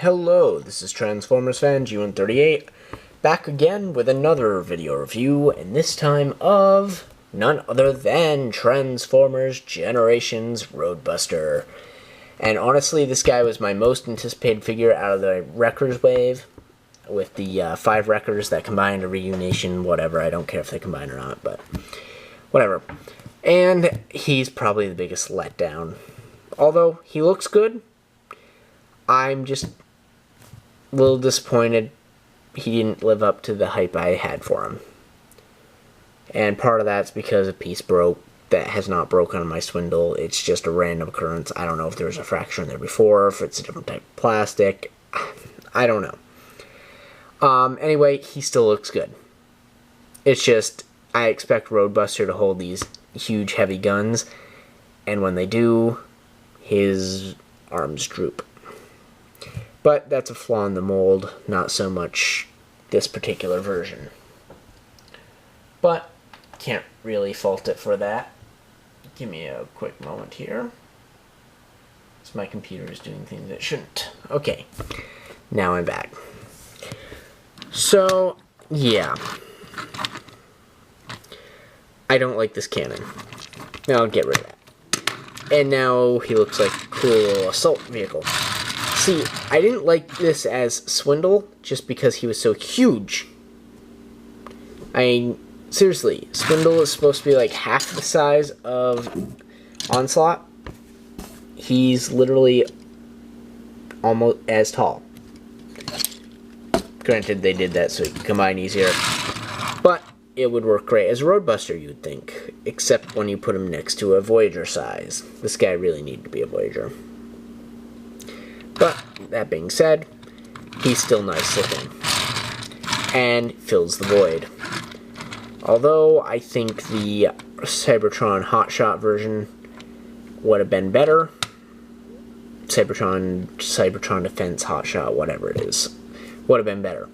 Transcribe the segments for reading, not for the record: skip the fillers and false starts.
Hello, this is Transformers fan G138, back again with another video review, and this time of none other than Transformers Generations Roadbuster. And honestly, this guy was my most anticipated figure out of the Wreckers wave, with the 5 Wreckers that combined to Reunation, whatever. I don't care if they combine or not, but whatever. And he's probably the biggest letdown. Although, he looks good, I'm just a little disappointed he didn't live up to the hype I had for him. And part of that's because a piece broke that has not broken on my swindle. It's just a random occurrence. I don't know if there was a fracture in there before, if it's a different type of plastic. I don't know. Anyway, he still looks good. It's just, I expect Roadbuster to hold these huge, heavy guns, and when they do, his arms droop. But that's a flaw in the mold, not so much this particular version. But can't really fault it for that. Give me a quick moment here. So my computer is doing things it shouldn't. Okay, now I'm back. So, yeah. I don't like this cannon. I'll get rid of that. And now he looks like a cool assault vehicle. See, I didn't like this as Swindle just because he was so huge. I mean, seriously, Swindle is supposed to be like half the size of Onslaught. He's literally almost as tall. Granted, they did that so he could combine easier, but it would work great as a Roadbuster, you would think, except when you put him next to a Voyager size. This guy really needed to be a Voyager. But, that being said, he's still nice looking. And fills the void. Although, I think the Cybertron Hotshot version would have been better. Cybertron Defense Hotshot, whatever it is. Would have been better.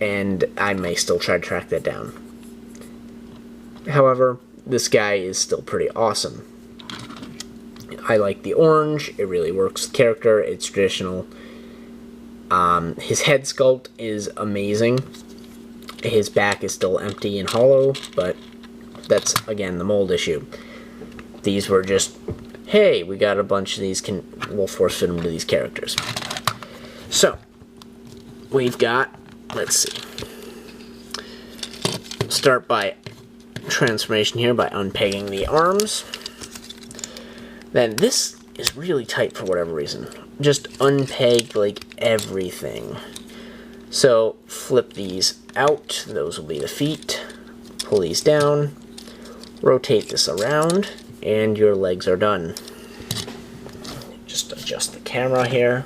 And I may still try to track that down. However, this guy is still pretty awesome. I like the orange. It really works with the character. It's traditional. His head sculpt is amazing. His back is still empty and hollow, but that's, again, the mold issue. These were just, hey, we got a bunch of these, we'll force fit them to these characters. So, we've got, let's see. Start by transformation here by unpegging the arms. Then this is really tight for whatever reason. Just unpeg like everything. So flip these out. Those will be the feet. Pull these down. Rotate this around. And your legs are done. Just adjust the camera here.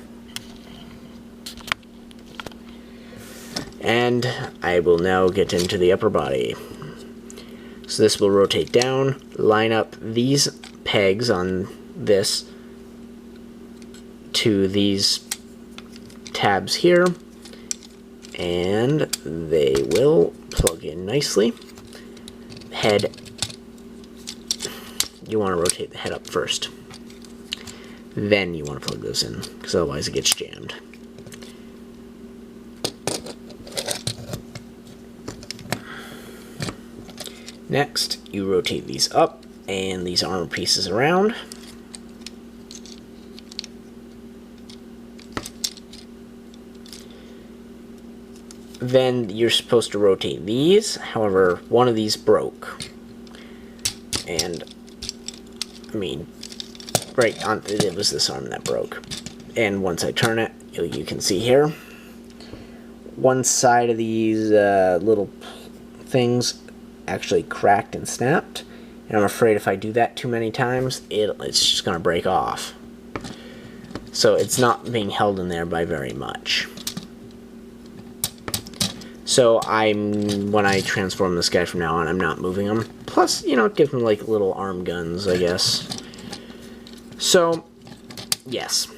And I will now get into the upper body. So this will rotate down. Line up these pegs on this to these tabs here, and they will plug in nicely. Head, you want to rotate the head up first, then you want to plug those in, because otherwise it gets jammed. Next, you rotate these up and these armor pieces around. Then you're supposed to rotate these. However, one of these broke. And, I mean, right on, it was this arm that broke. And once I turn it, you can see here, one side of these little things actually cracked and snapped. And I'm afraid if I do that too many times, it's just going to break off. So it's not being held in there by very much. So when I transform this guy from now on, I'm not moving him. Plus, you know, it gives him like little arm guns, I guess. So, yes.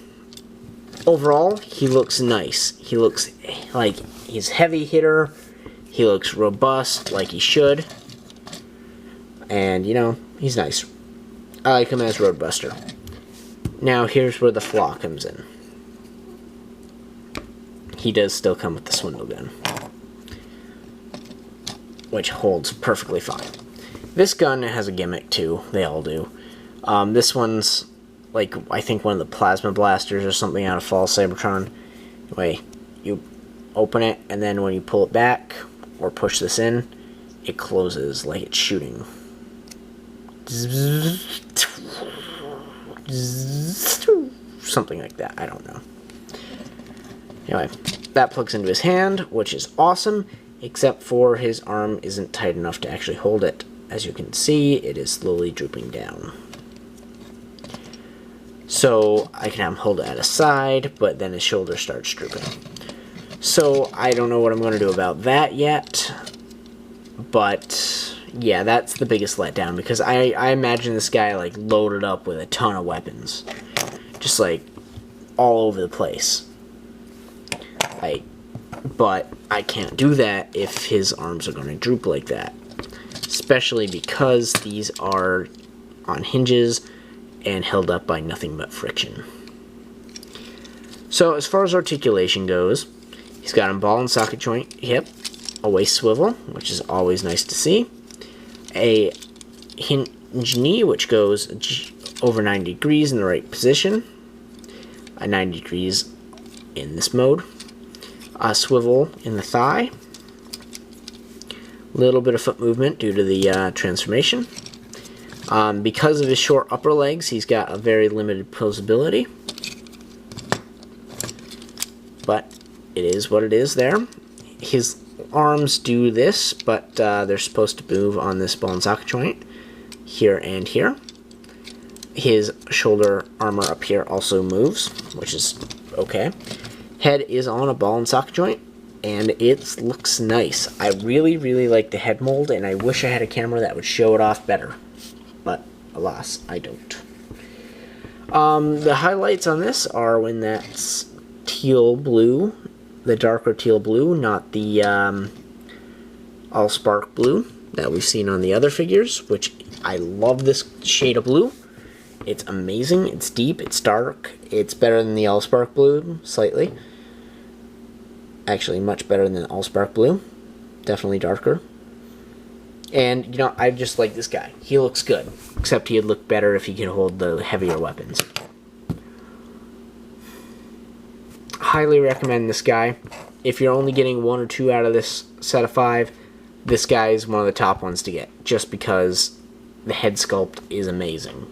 Overall, he looks nice. He looks like he's a heavy hitter. He looks robust, like he should. And, you know, he's nice. I like him as Roadbuster. Now, here's where the flaw comes in. he does still come with the swindle gun, which holds perfectly fine. This gun has a gimmick too. They all do. This one's like, I think one of the plasma blasters or something out of Fall Cybertron. Anyway, you open it, and then when you pull it back or push this in, it closes like it's shooting. Something like that. I don't know. Anyway, that plugs into his hand, which is awesome, except for his arm isn't tight enough to actually hold it. As you can see, it is slowly drooping down. So I can have him hold it at a side, but then his shoulder starts drooping. So I don't know what I'm going to do about that yet. But yeah, that's the biggest letdown, because I imagine this guy like loaded up with a ton of weapons. Just like all over the place. But I can't do that if his arms are going to droop like that. Especially because these are on hinges and held up by nothing but friction. So as far as articulation goes, he's got a ball and socket joint hip, a waist swivel, which is always nice to see, a hinge knee, which goes over 90 degrees in the right position, a 90 degrees in this mode, a swivel in the thigh, little bit of foot movement due to the transformation. Because of his short upper legs, he's got a very limited posability. But it is what it is there. His arms do this, but they're supposed to move on this ball and socket joint here and here. His shoulder armor up here also moves, which is okay. Head is on a ball and socket joint, and it looks nice. I really, really like the head mold, and I wish I had a camera that would show it off better. But, alas, I don't. The highlights on this are when that's teal blue, the darker teal blue, not the all-spark blue that we've seen on the other figures, which I love this shade of blue. It's amazing, it's deep, it's dark, it's better than the all-spark blue, slightly. Actually, much better than Allspark Blue. Definitely darker. And, you know, I just like this guy. He looks good. Except he'd look better if he could hold the heavier weapons. Highly recommend this guy. If you're only getting 1 or 2 out of this set of 5, this guy is one of the top ones to get. Just because the head sculpt is amazing.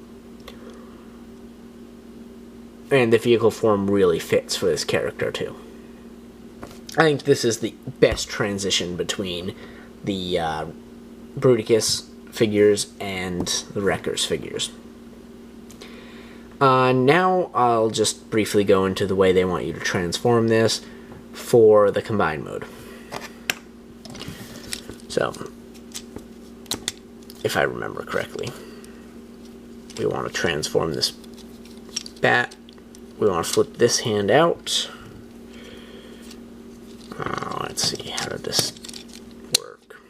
And the vehicle form really fits for this character, too. I think this is the best transition between the Bruticus figures and the Wreckers figures. Now I'll just briefly go into the way they want you to transform this for the combined mode. So, if I remember correctly, we want to transform this bat. We want to flip this hand out. Let's see, how did this work?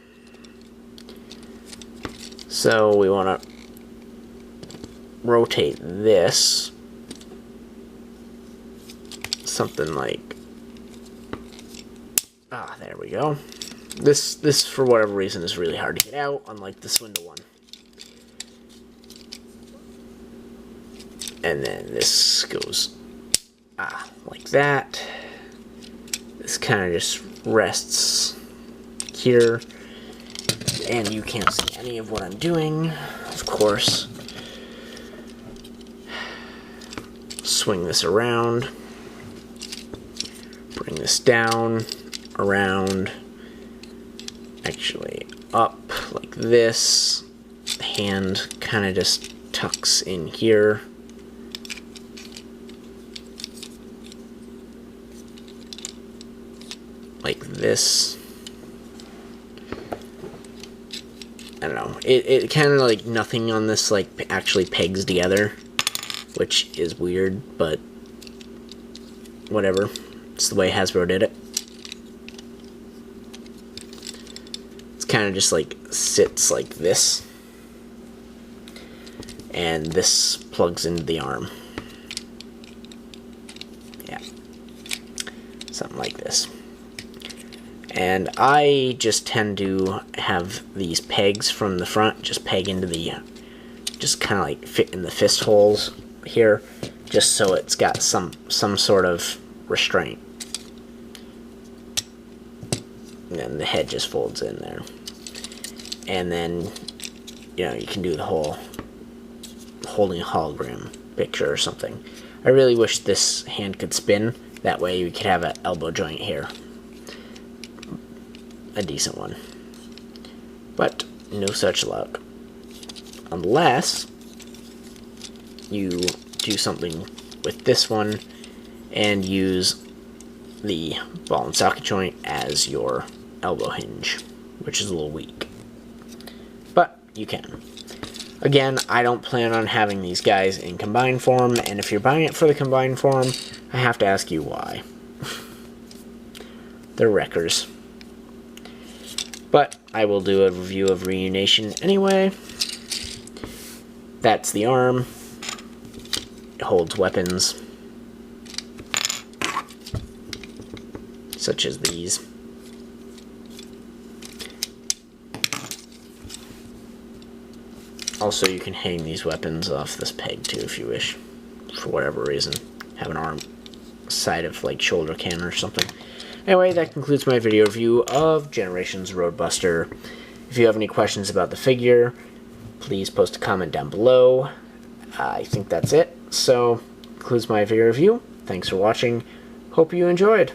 So we want to rotate this something like, there we go. This for whatever reason is really hard to get out, unlike the Swindle one. And then this goes like that. This kind of just rests here, and you can't see any of what I'm doing, of course. Swing this around, bring this down, around, actually up like this. The hand kind of just tucks in here. Like this. I don't know. It kind of like nothing on this like actually pegs together, which is weird, but whatever. It's the way Hasbro did it. It's kind of just like sits like this, and this plugs into the arm. Yeah. something like this. And I just tend to have these pegs from the front just peg into the, just kind of like fit in the fist holes here, just so it's got some sort of restraint. And then the head just folds in there. And then, you know, you can do the whole holding a hologram picture or something. I really wish this hand could spin. That way we could have an elbow joint here. A decent one. But no such luck. Unless you do something with this one and use the ball and socket joint as your elbow hinge, which is a little weak. But you can. Again, I don't plan on having these guys in combined form, and if you're buying it for the combined form, I have to ask you why. They're wreckers. But I will do a review of Reunation anyway. That's the arm. It holds weapons, such as these. Also, you can hang these weapons off this peg too if you wish, for whatever reason. Have an arm side of like shoulder cannon or something. Anyway, that concludes my video review of Generations Roadbuster. If you have any questions about the figure, please post a comment down below. I think that's it. So, concludes my video review. Thanks for watching. Hope you enjoyed.